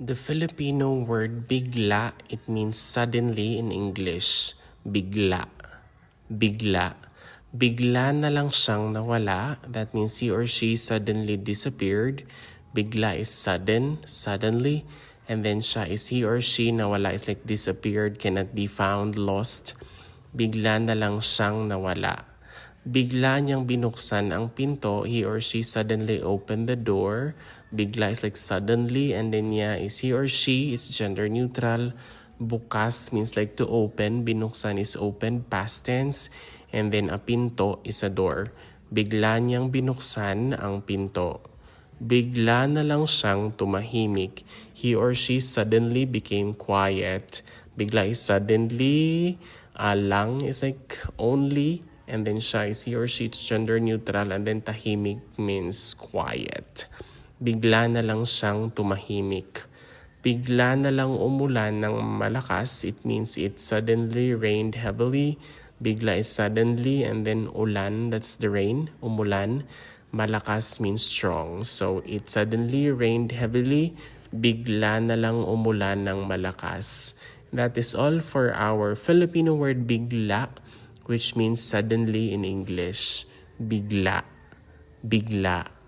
The Filipino word bigla, it means suddenly in English. Bigla. Bigla. Bigla na lang siyang nawala. That means he or she suddenly disappeared. Bigla is sudden, suddenly. And then siya is he or she nawala is like disappeared, cannot be found, lost. Bigla na lang siyang nawala. Bigla niyang binuksan ang pinto. He or she suddenly opened the door. Bigla is like suddenly, and then niya is he or she, is gender neutral. Bukas means like to open. Binuksan is open, past tense. And then a pinto is a door. Bigla niyang binuksan ang pinto. Bigla na lang siyang tumahimik. He or she suddenly became quiet. Bigla is suddenly. Lang is like only. And then siya is he or she, it's gender neutral. And then tahimik means quiet. Bigla na lang siyang tumahimik. Bigla na lang umulan ng malakas. It means it suddenly rained heavily. Bigla is suddenly, and then ulan, that's the rain, umulan. Malakas means strong. So it suddenly rained heavily. Bigla na lang umulan ng malakas. That is all for our Filipino word bigla, which means suddenly in English. Bigla. Bigla.